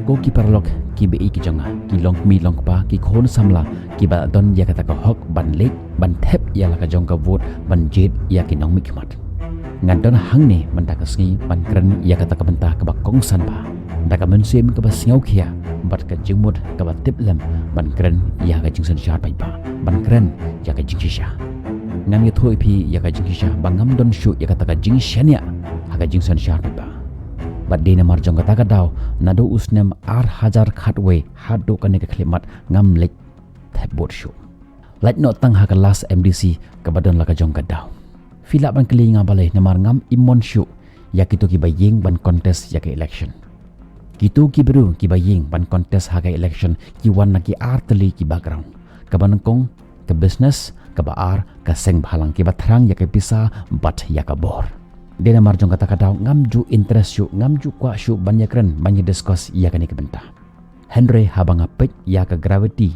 ko ki paralok ki bei ki janga ki long mi long pa ki khon samla ki ba don ya kata ka hok ban lek ban thep ya la ka jong ka vot ban jied ya ki nong mi khmat ngan don hang ni man ta ka sngi ban kren ya kata ka banta ka ba kong san ba da ka men sim ka ba sngew khia bat ka jingmut ka ba tip lem ban kren ya ka jingsan sha pai ba ban kren ya ka jingisha ngam ye thoi phi ya ka jingisha bangam don shu ya kata ka jingshen ya ha ka jingsan sha pai ba bat dina mar jong kata ka daw nado usnem ar hajar khatwe hado kane ka khlemat ngam lek thep bot shu lait no tang ha ka last mdc ka badon la ka jong ka daw fila ban kli nga balai namar ngam imon shu ya kitu ki baying ban contest ya ka election kitu ki bru ki baying ban contest ha ka election ki wan na ki artli ki background ka ban kong ka business ka ba ar ka seng bhalang ki bathrang ya ka pisa bat ya ka bor dena marjong kata kata ngam ju interest shu ngam ju kwa shu banya kren banya discuss ya kani ke benta Henry habanga peit ya ka gravity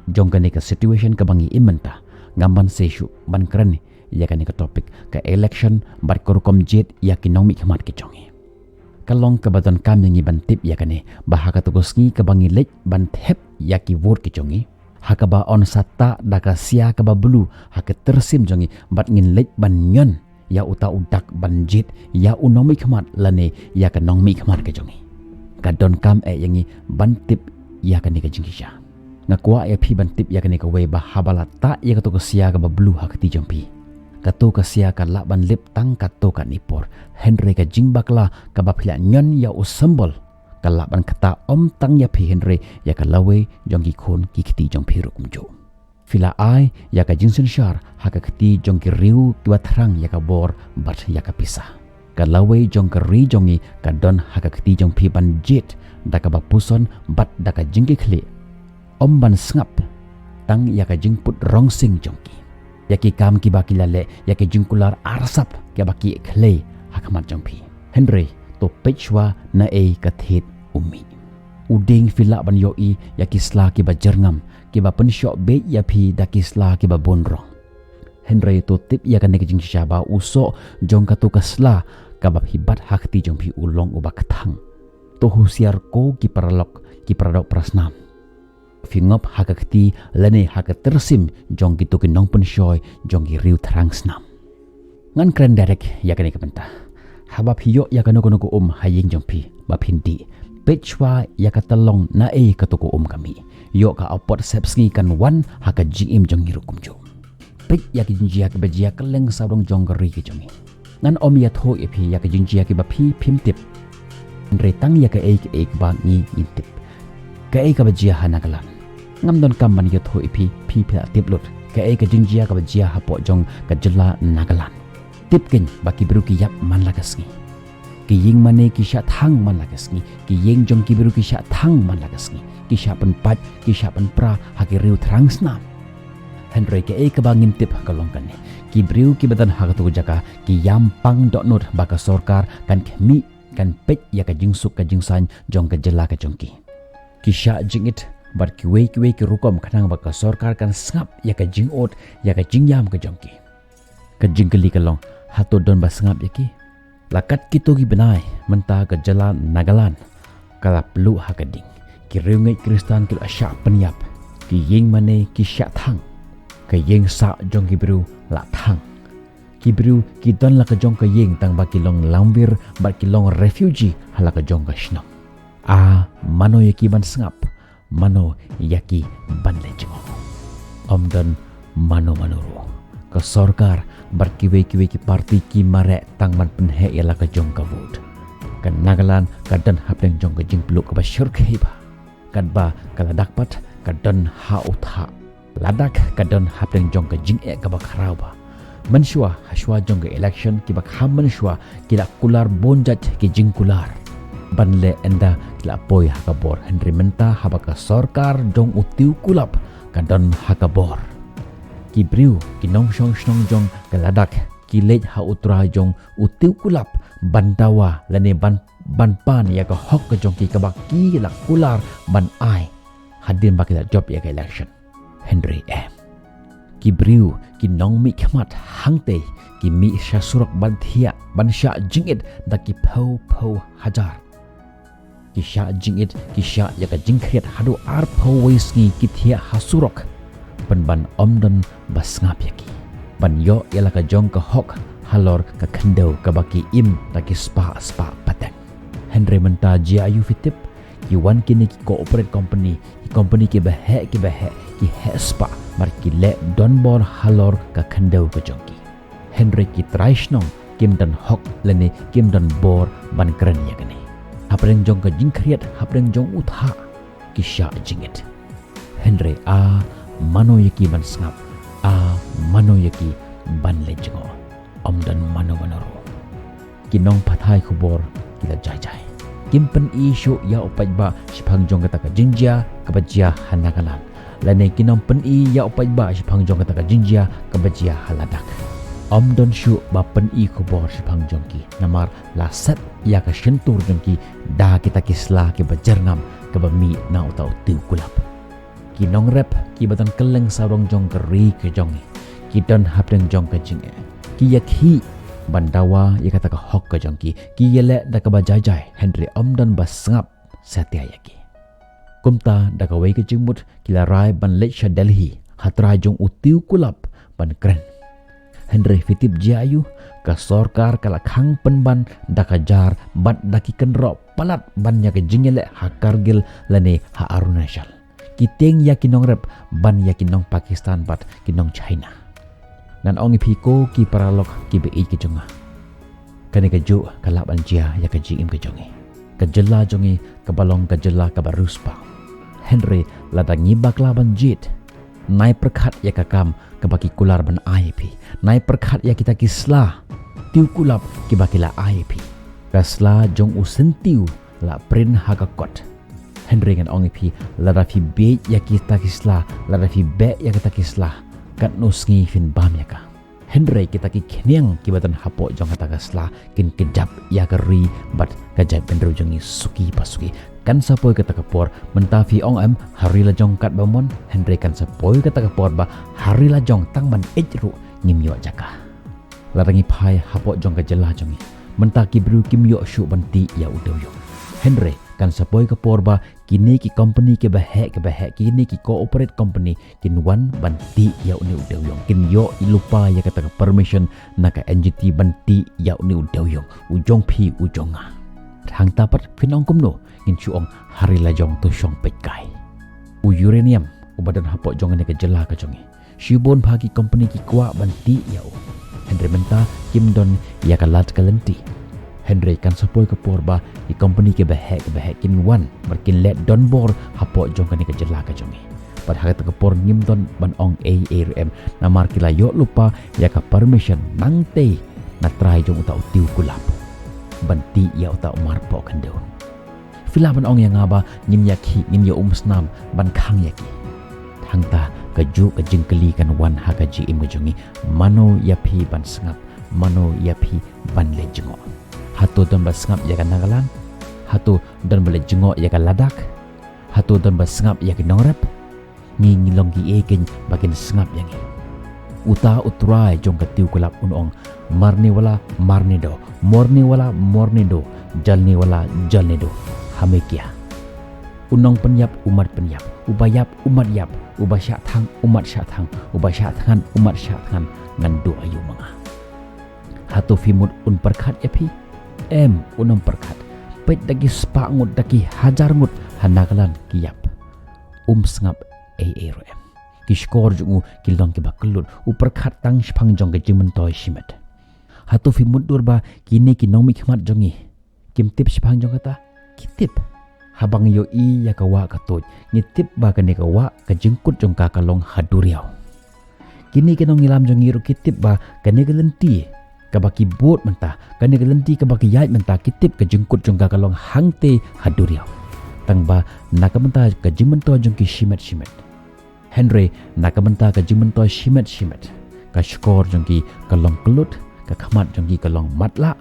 jong kani ka situation ka bangi imenta ngamban se shu ban kren ya kani ka topic ka election bar korukom jied ya ki nong mi khmat ke jongi kalong ka badon kam yangi ban tip ya kani bahaka to sngi ka bangi lek ban thep ya ki vote ke jongi hakaba on satta daka sia ka ba blue haka tersim jongi bat ngin lek ban nyon ya uta udak banjit ya unomi khmat lane ya ka nongmi khmat ka jongi ka don kam yangi bantip ya ka ni ka jingisha ngakwa ya phi bantip ya ka ni ka we ba habala ta ya ka to ka sia ka ba blue hakti jampi ka to ka sia ka la ban lip tang ka to ka nipor Henry ka jingbakla ka ba phila nyon ya usambol ka la ban kata om tang ya phi Henry ya ka lawe jongi khon ki khti jong phi rukum jo fila ai ya ka jingsen shar haka khti jong ki riu ki bathrang ya ka bor bat ya ka pisah ka lawe jong ka ri jongi ka don haka khti jong phi ban jet da ka ba puson bat da ka jingki khli om ban sngap tang ya ka jingput rong sing jongki ya ki kam ki ba ki lale ya ki jingkular arsap ya ba ki khle haka mat jong phi Henry to pechwa na ka thet umi uding fila ban yoi ya ki sla ki ba jerngam ki ba pensyok be ya phi da kisla ki ba bonrong Henry to tip ya kan ke jing shaba uso jong ka to kasla ka ba hibat hakti jong phi ulong uba kathang to husiar ko ki paralok ki paradok prasnam fingop hakakti lane haka tersim jong ki to ki nong pensyoy jong ki riu thrang snam ngan kren direct ya kan ke benta habab hiyo ya kan ko haying jong phi ba phindi pechwa ya katalong na katuko kami yo ka apot sepsngi kan wan haka jingim jong hirukum jo pek ya ki jinjia ki bajia keleng sabrong jong geri ki jongi ngan om ya tho epi ya ki jinjia ki ba phi phim tip retang ya ka ek ba ni intip ka ka bajia hanakalan ngam don kam man ya tho epi phi pha tip lut ka ka jinjia ka bajia hapo jong ka jela nagalan tip ken ba ki bru ki yap man la kasngi ki ying mane ki sha thang man la kasngi ki ying jong ki bru ki sha thang man la kasngi ki sha pen pat ki sha pen pra ha ki riu thrang snam Henry ke ka bangin tip kalong kan ki bru ki badan ha tu jaka ki yam pang dot not baka sorkar kan kemi kan pet ya ka jingsuk ka jingsan jong ka jela ka jongki ki sha jingit bar kiwei ki rukom khanang baka sorkar kan sngap ya ka jingot ya ka jingyam ka jongki ka jingkeli kalong hato don ba sngap ya ki lakat kito gi benai menta ke jalan nagalan kala pelu hakading ki reungai kristan ki asya penyap ki yeng mane ki sya thang ke yeng sa jong ki bru la thang ki bru ki don la ka jong ka yeng tang ba ki long lambir ba ki long refugee hala ka jong ka shno mano yaki ban sngap mano yaki ban lejong omdan mano manuro ka sorkar bar kiwei ki parti ki mare tang man penhe ialah ka jong ka vote kan nagalan ka dan hapdeng jong ka jing peluk ka syur kheba kan ba kala dakpat ka dan ha utha ladak ka dan hapdeng jong ka jing ka ba kharau ba manshwa hashwa jong ka election ki ba kham manshwa ki la kular bonjat ki jing kular banle enda ki la poi ha ka bor Henry mynta ha ba ka sorkar jong utiu kulap ka dan ha ka bor ki briu ki nong shong jong ka ladak ki lej ha utra jong utiu kulap bandawa lane ban pan ya ka hok ka jong ki ka ba ki la kular ban ai hadin ba ki la job ya ka election Henry ki briu ki nong mi khmat hangte ki mi sha surak ban thia ban sha jingit da ki phau hajar kisha jingid kisha yaka jingkret hadu arpawai sngi kithia hasurok ban omdon basngap yaki ban yo yalaka jong ka hok halor ka khandau ka baki im taki spa patang Henry menta jiayu fitip ki wan kini ki corporate company ki bahe ki hespa mar ki le don bor halor ka khandau ka jongki Henry ki traishnong kim dan hok lene kim dan bor ban kren yakani hapreng jong ka jingkriat hapreng jong utha ki sha jingit Henry mano yaki ban sngap mano yaki ban lejengo om dan mano manoro kinong pathai khubor kita jai kim pen isu ya upai ba siphang jong kata ka jingjia kabajia hanakalan lane kinong pen ya upai ba siphang jong kata ka jingjia kabajia haladak om don shu ba pen khubor siphang jongki namar la sat ya ka shentur jongki da kita kisla ke bajarngam ke bami na utau tu kulap kinong rep ki batan keleng sarong jong keri ke jongi ki don hapdeng jong ke jinge ki yakhi bandawa ya kata ka hok ke jongki ki yele da ka bajajai Henry om don basngap satya yaki kumta da ka wei ke jingmut kila rai ban lecha Delhi hatra jong utiu kulap ban kren Henry fitip jiayu ka sorkar kala khang penban da ka jar bat daki kenro palat ban ya ke jingele ha Kargil lane ha Arunachal kiteng ya kinong rep ban ya kinong Pakistan bat kinong China nan ongi piko ki paralok ki bei ki jonga kane ka ju kala ban jia ya ka jingim ka jongi ka jela jongi ka balong ka jela ka baruspa Henry lada ngibak laban jied nai perkhat ya ka kam ka baki kular ban IAP nai perkhat ya kita kisla tiu kulap ki baki la IAP kasla jong usentiu la prin hakakot Henry ngan ongi pi lada fi be ya kita kisla lada fi be ya kita kisla kat no sngi fin bam ya ka Henry kita ki kenyang ki batan hapo jong kata kasla kin kejap ya keri bat kajai pendro jongi suki pasuki kan sapoi kata kapor mentafi ong am hari la jong kat bamon Henry kan sapoi kata kapor ba hari la jong tang man ejru ngim yo jaka larangi pai hapo jong ka jela jongi mentaki bru kim yo shu banti ya udo yo Henry kan sapoi kapor ba kini ki company ke bahe kini ki cooperate company kin wan banti ya uni udo yo kin yo ilupa ya kata permission naka NGT banti ya uni udo yo ujong pi ujonga hang tapat finong kumno ngin chuong hari la jong tu shong peit kai uranium ubadan hapo jong ne ke jela ka jongi shibun bagi company ki kwa banti ya Henry menta kim don ya kalat kalenti Henry kan sapoi ke porba di company ke bahek kin wan berkin let don bor hapo jong ka ne ke jela ka jongi pad hagat ke por ngim don ban ong ARM namar kila yo lupa ya ka permission nang te na try jong utau tiu kulap banti ya utau marpo kan deun Fila ban ong yang ngaba ngin yakhi ngin yo umsnam ban khang yaki thangta kaju ka jingkeli kan wan ha ka jim ka jongi mano yapi ban sngap mano yapi ban lejengo hatu don ban sngap ya kan nagalan hatu don ban lejengo ya kan ladak hatu don ban sngap ya kan nongrap ngi ngilong gi eken bakin sngap yangi uta utrai jong ka tiu kulap unong marni wala marnido morni wala mornido jalni wala jalnido hamekia unong penyap umat penyap ubayap umat yap ubasya thang umat sya thang ubasya thangan umat sya thangan ngan do ayu manga hatu fimut un perkhat yapi unong perkhat peit dagi spa ngut dagi hajar ngut hanakalan kiyap sngap ARM kishkor jungu kilong ki bakelun uperkhat tang shpang jong ke jimentoy shimet hatu fimut durba kini kinong mikmat jongi kim tip shpang jong kata kitip habang yo i ya kawa katoj ngitip ba kane kawa ka jingkut jong ka kalong haduriaw kini kinong ngilam jong ngiru kitip ba kane gelenti ka baki bot menta kane gelenti ka baki ieid menta kitip ka jingkut jong ka kalong hangte haduriaw tang ba nakamenta ka jimentoy jong ki shimet Henry nakamenta ka jimentoy shimet ka skor jong ki kalong kelut ka khamat jong ki kalong matla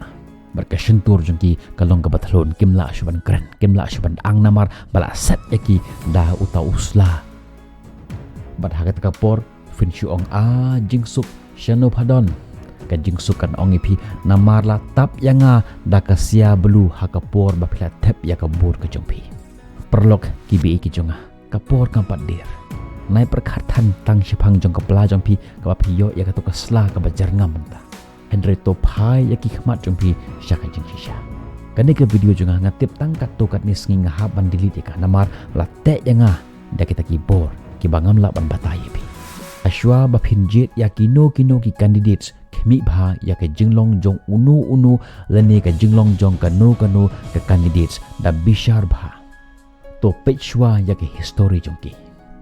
berkesentur jengki kalong kebathlon kimla shuban kren kimla shuban ang namar bala set yaki dah uta usla bat hagat kapor fin shuong jingsuk shano padon ka jing sukan ongi pi namar la tap yanga da ka sia belu ha ka por ba phla thep ya ka bur ka jong pi paralok kiwei ki jonga ka por ka pat dir nai perkhat than tang shipang jong ka pla jong pi ka ba phi yo ya ka to ka sla ka ba jar ngam ta Henry to phai ya ki khmat jong pi sha ka jing shisha kane ke video jonga ngatip tang kat to kat ni sngi nga ban delete ka namar la te yanga da kita ki bor ki bangam la ban batai pi ashwa ba phin jied ya kino ki candidates khmi bha ya ka jinglong jong unu lane ka jinglong jong ka no ka candidates da bishar bha to peit shwa ya ka history jong ki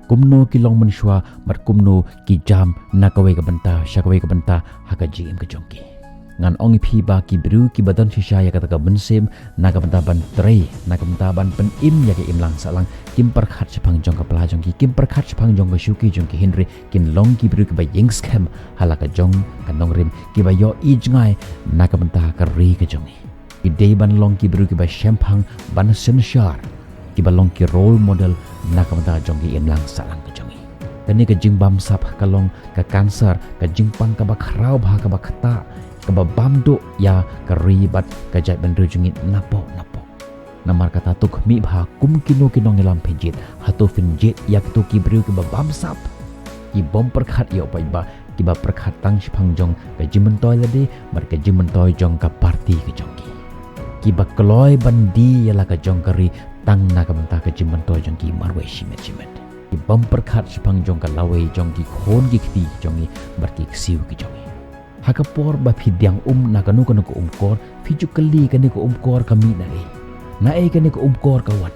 kumno ki long man shwa mat kumno ki jam na kawe ka banta shakwe ka banta ha ka jingim ka jong ki ngan ongi phi ba ki bru ki badan shisha ya ka ta ka bensem na ka banta ban tre na ka banta ban pen im ya ka im lang salang kim perkhat chapang jong ka pla jong ki kim perkhat chapang jong ka shuki jong ki henry kin long ki bru ki ba yeng scam hala ka jong ka nong rim ki ba yo ijngai na ka banta ka ri ka jong ki dei ban long ki bru ki ba shampang ban senshar ki ba long ki role model na ka banta jong ki im lang salang ka jong kani ka jingbam sap ka long ka cancer ka jingpang ka ba khrau bha ka ba khata ka ba bamdo ya ka ribat ka jai ban rujungit napo namar kata tu khmi bha kum kino ngelam phejit hatu phin jied yak tu ki bru ki ba bam sap ki bom perkhat yo pai ba ki ba perkhat tang shphang jong ka jimentoi lade mar ka jimentoi jong ka party ka jong ki ba kloi bandi yala ka jong kari tang na ka banta ka jimentoi jong ki marwe shimet ki bom perkhat shphang jong ka lawe jong ki khon ki khti jong bar ki siu ki jong hakapor ba pdiang na kanu ko umkor phijukali kani ko umkor kami na kani ko umkor kawan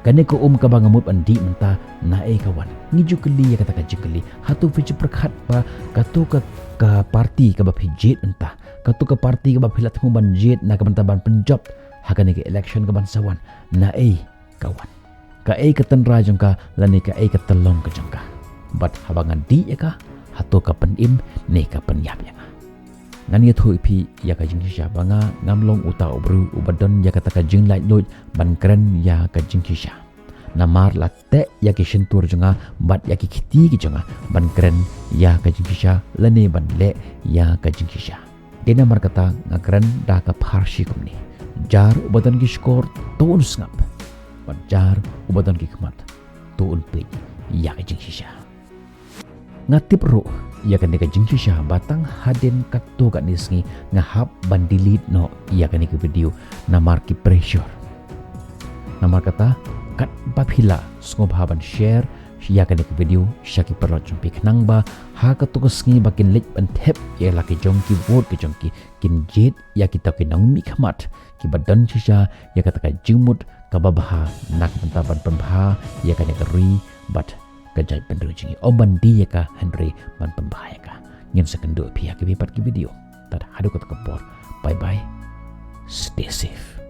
kani ko ka bangamut andi menta na kawan ngijukali ya kata ka jikali hatu phiju prakhat ba katu ka party ka ba phijit menta katu ka party ka ba philat mu ban jit na ka banta ban penjob hakani ka election ka ban sawan na kawan ka ka tanra jong ka lani ka ka talong ka jong ka but habangan di ya ka hatu ka penim ne ka penyap ya ngan yathu pi ya ka jing shisha banga ngamlong uta obru ubadon ya kata ka jing light load ban kren ya ka jing shisha namar latte ya ki shentur jonga bat ya ki khiti ki jonga ban kren ya ka jing shisha lane ban le ya ka jing shisha dena mar kata ngakren da ka pharshi kumni jar ubadon ki skor ton snap ban jar ubadon ki khmat ton pe ya ka jing shisha ngatip ro ya kan ka jing shisha batang haden katto ka nisngi ngahap ban delete no ya kan ka video namar ki pressure namar kata kat baphila sngewbha ban share ya kan ka video shaki parlok jumpi nangba ha ka to sngi bakin lek ban thep ya la ki jong ki vote ki jong ki kin jied ya ki to ki nong mi khmat ki badan shisha ya kata ka jingmut ka babha nak banta ban pembha ya kan ka ri but kajai pendu jingi oban dia ka Henry ban pembahaya ka ngin sekendo pihak ki bipat ki video tad hadu ka kapor bye bye stay safe.